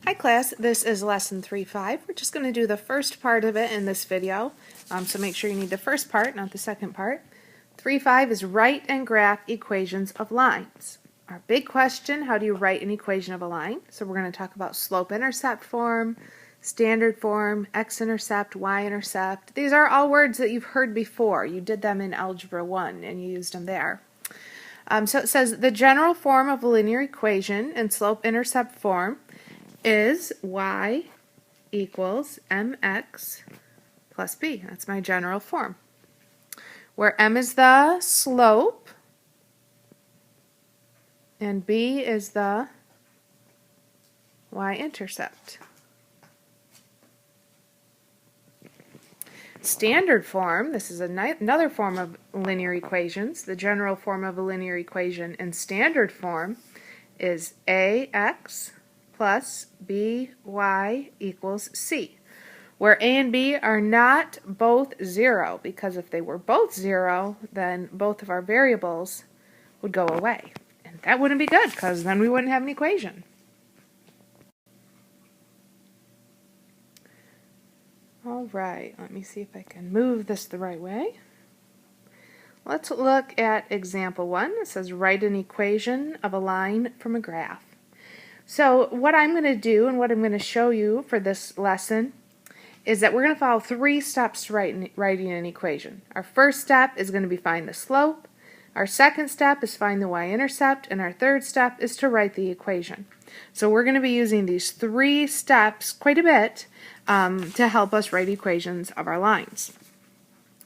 Hi class, this is lesson 3.5. We're just going to do the first part of it in this video, so make sure you need the first part, not the second part. 3.5 is write and graph equations of lines. Our big question, how do you write an equation of a line? So we're going to talk about slope-intercept form, standard form, x-intercept, y-intercept. These are all words that you've heard before. You did them in Algebra 1 and you used them there. So it says the general form of a linear equation in slope-intercept form is y equals mx plus b. That's my general form, where m is the slope and b is the y-intercept. Standard form, this is another form of linear equations. The general form of a linear equation in standard form is ax plus by equals c, where a and b are not both 0, because if they were both 0, then both of our variables would go away. And that wouldn't be good, because then we wouldn't have an equation. Alright, let me see if I can move this the right way. Let's look at example 1. It says write an equation of a line from a graph. So what I'm going to do and what I'm going to show you for this lesson is that we're going to follow 3 steps to writing an equation. Our first step is going to be find the slope. Our second step is find the y-intercept, and our third step is to write the equation. So we're going to be using these 3 steps quite a bit to help us write equations of our lines.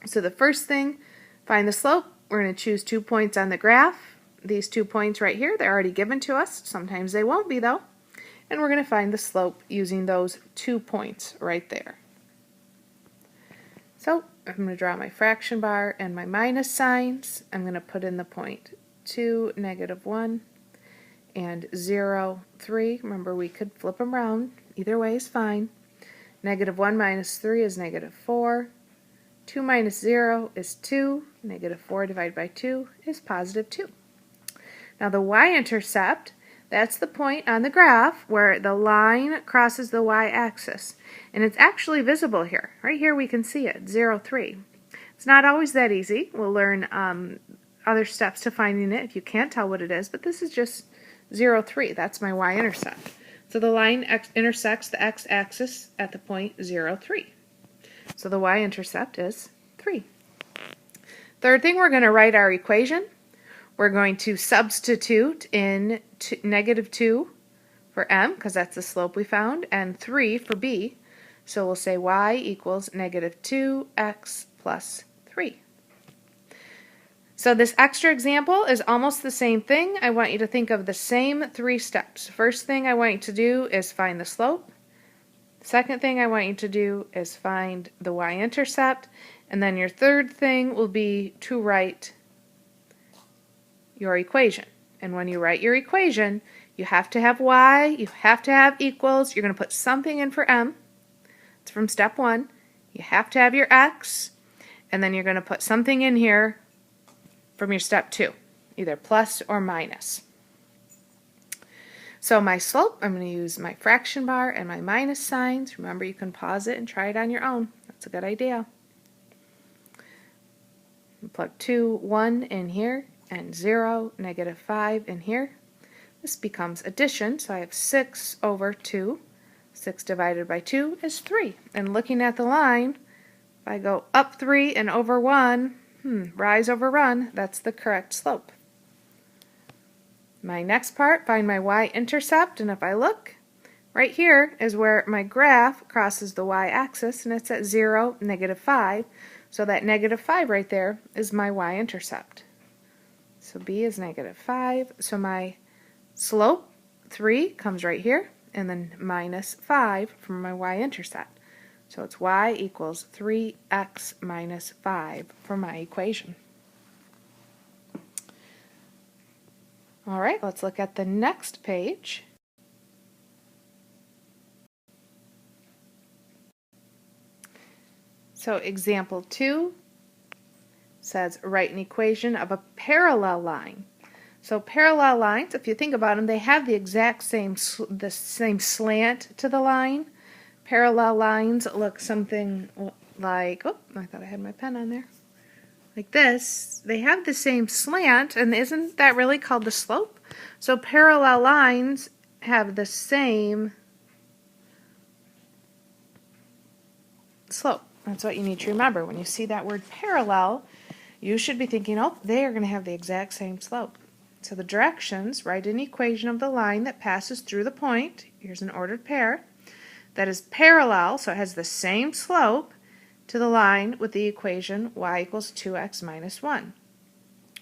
So the first thing, find the slope. We're going to choose 2 points on the graph. These 2 points right here, they're already given to us. Sometimes they won't be though. And we're going to find the slope using those 2 points right there. So I'm going to draw my fraction bar and my minus signs. I'm going to put in the point 2, -1, and 0, 3. Remember, we could flip them around. Either way is fine. -1 minus 3 is -4. 2 minus 0 is 2. -4 divided by 2 is +2. Now the y-intercept, that's the point on the graph where the line crosses the y-axis. And it's actually visible here. Right here we can see it, 0, 3. It's not always that easy. We'll learn other steps to finding it if you can't tell what it is, but this is just 0, 3. That's my y-intercept. So the line intersects the x-axis at the point 0, 3. So the y-intercept is 3. Third thing, we're going to write our equation. We're going to substitute in -2 for m, because that's the slope we found, and 3 for b. So we'll say y equals -2x plus 3. So this extra example is almost the same thing. I want you to think of the same 3 steps. First thing I want you to do is find the slope. Second thing I want you to do is find the y-intercept. And then your third thing will be to write your equation. And when you write your equation, you have to have y, you have to have equals. You're going to put something in for m. It's from step 1. You have to have your x. And then you're going to put something in here from your step 2, either plus or minus. So my slope, I'm going to use my fraction bar and my minus signs. Remember, you can pause it and try it on your own. That's a good idea. Plug 2, 1 in here, and 0, -5 in here. This becomes addition, so I have 6 over 2. 6 divided by 2 is 3. And looking at the line, if I go up 3 and over 1, rise over run, that's the correct slope. My next part, find my y-intercept, and if I look, right here is where my graph crosses the y-axis, and it's at 0, -5. So that -5 right there is my y-intercept. So b is -5. So my slope, 3, comes right here, and then -5 from my y-intercept. So it's y equals 3x minus 5 for my equation. All right, let's look at the next page. So example 2 says write an equation of a parallel line. So parallel lines, if you think about them, they have the exact same slant to the line. Parallel lines look something like, oh, I thought I had my pen on there. Like this. They have the same slant, and isn't that really called the slope? So parallel lines have the same slope. That's what you need to remember. When you see that word parallel, you should be thinking, oh, they are going to have the exact same slope. So the directions, write an equation of the line that passes through the point. Here's an ordered pair. That is parallel, so it has the same slope to the line with the equation y equals 2x minus 1.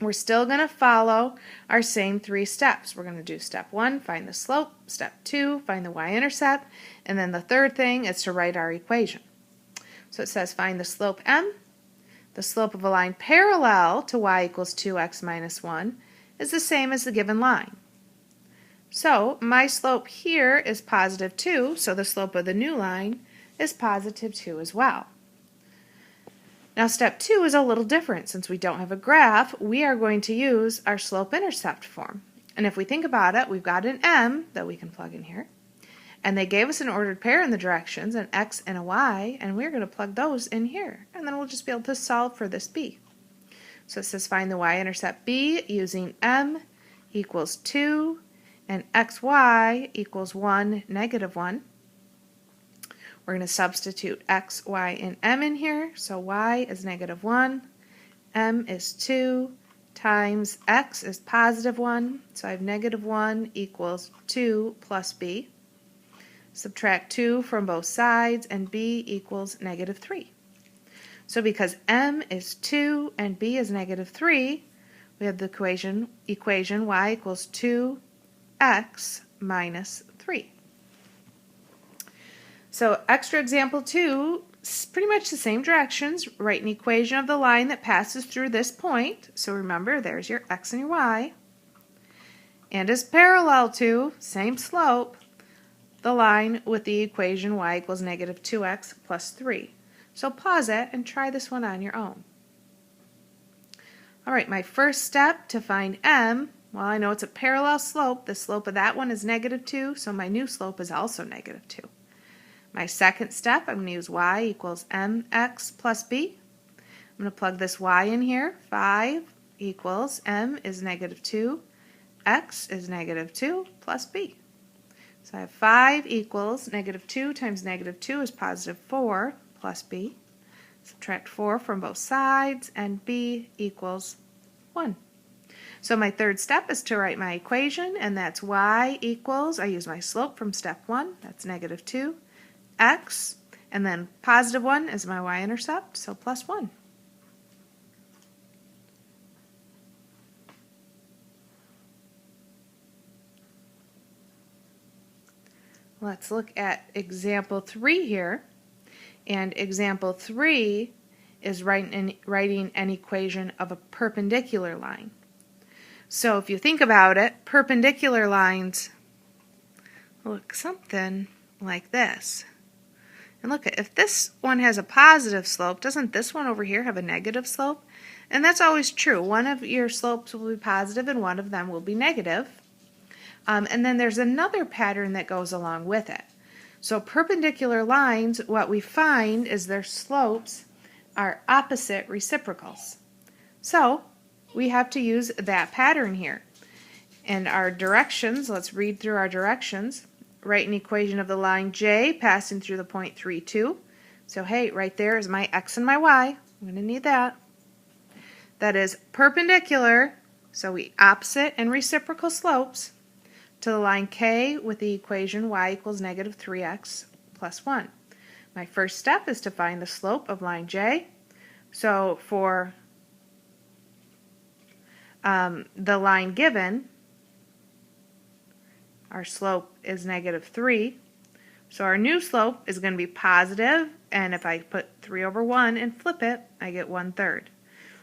We're still going to follow our same 3 steps. We're going to do step 1, find the slope, step 2, find the y-intercept, and then the third thing is to write our equation. So it says find the slope m. The slope of a line parallel to y equals 2x minus 1 is the same as the given line. So my slope here is positive 2, so the slope of the new line is positive 2 as well. Now step 2 is a little different. Since we don't have a graph, we are going to use our slope-intercept form. And if we think about it, we've got an m that we can plug in here. And they gave us an ordered pair in the directions, an x and a y, and we're going to plug those in here. And then we'll just be able to solve for this b. So it says find the y-intercept b using m equals 2 and xy equals 1, negative 1. We're going to substitute x, y, and m in here. So y is negative 1, m is 2, times x is positive 1. So I have negative 1 equals 2 plus b. Subtract 2 from both sides, and b equals negative 3. So because m is 2 and b is negative 3, we have the equation y equals 2x minus 3. So extra example 2, pretty much the same directions. Write an equation of the line that passes through this point. So remember, there's your x and your y. And is parallel to, same slope, the line with the equation y equals negative 2x plus 3. So pause it and try this one on your own. All right, my first step to find m, well, I know it's a parallel slope. The slope of that one is negative 2, so my new slope is also negative 2. My second step, I'm going to use y equals mx plus b. I'm going to plug this y in here. 5 equals m is negative 2, x is negative 2 plus b. So I have 5 equals negative 2 times negative 2 is positive 4 plus b. Subtract 4 from both sides, and b equals 1. So my third step is to write my equation, and that's y equals, I use my slope from step 1, that's negative 2, x, and then positive 1 is my y-intercept, so plus 1. Let's look at example 3 here. And example 3 is writing an equation of a perpendicular line. So if you think about it, perpendicular lines look something like this. And look, if this one has a positive slope, doesn't this one over here have a negative slope? And that's always true. One of your slopes will be positive and one of them will be negative. And then there's another pattern that goes along with it. So perpendicular lines, what we find is their slopes are opposite reciprocals. So we have to use that pattern here. And our directions, let's read through our directions. Write an equation of the line J passing through the point 3, 2. So hey, right there is my x and my y. I'm going to need that. That is perpendicular, so we opposite and reciprocal slopes, to the line K with the equation y equals negative 3x plus 1. My first step is to find the slope of line J. So for the line given, our slope is negative 3. So our new slope is going to be positive, and if I put 3 over 1 and flip it, I get 1/3.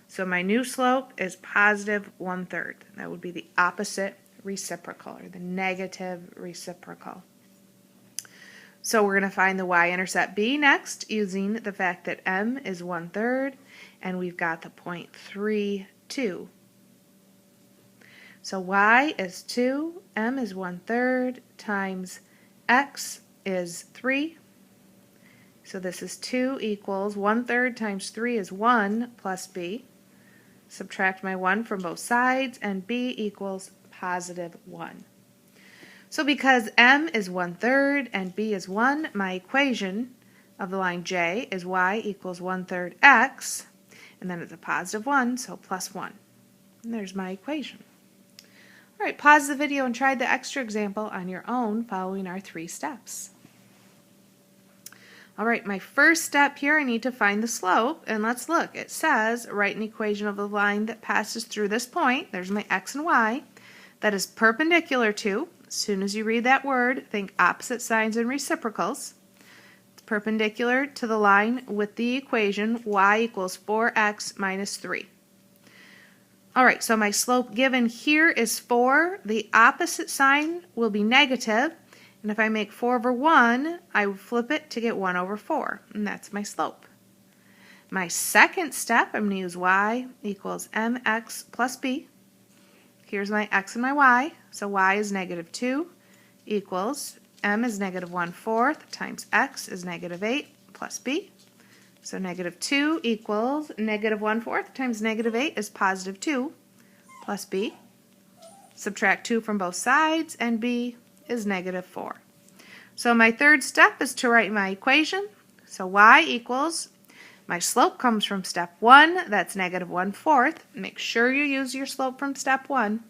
So my new slope is positive 1/3. That would be the opposite reciprocal, or the negative reciprocal. So we're going to find the y-intercept b next, using the fact that m is 1/3, and we've got the point 3, 2. So y is 2, m is 1/3, times x is 3. So this is 2 equals 1/3 times 3 is 1 plus b. Subtract my 1 from both sides, and b equals positive 1. So because m is 1/3 and b is 1, my equation of the line j is y equals 1/3 x, and then it's a positive 1, so plus 1. And there's my equation. All right, pause the video and try the extra example on your own following our 3 steps. All right, my first step here, I need to find the slope, and let's look. It says write an equation of the line that passes through this point. There's my x and y. That is perpendicular to. As soon as you read that word, think opposite signs and reciprocals. It's perpendicular to the line with the equation y equals 4x minus 3. All right, so my slope given here is 4. The opposite sign will be negative. And if I make 4 over 1, I will flip it to get 1 over 4. And that's my slope. My second step, I'm going to use y equals mx plus b. Here's my x and my y. So y is negative 2 equals m is negative 1/4 times x is negative 8 plus b. So negative 2 equals negative 1/4 times negative 8 is positive 2 plus b. Subtract 2 from both sides, and b is negative 4. So my third step is to write my equation. So y equals, my slope comes from step 1, that's negative 1/4. Make sure you use your slope from step 1,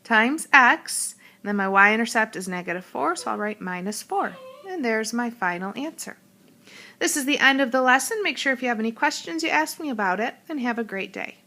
times x, and then my y-intercept is negative 4, so I'll write minus 4. And there's my final answer. This is the end of the lesson. Make sure if you have any questions you ask me about it, and have a great day.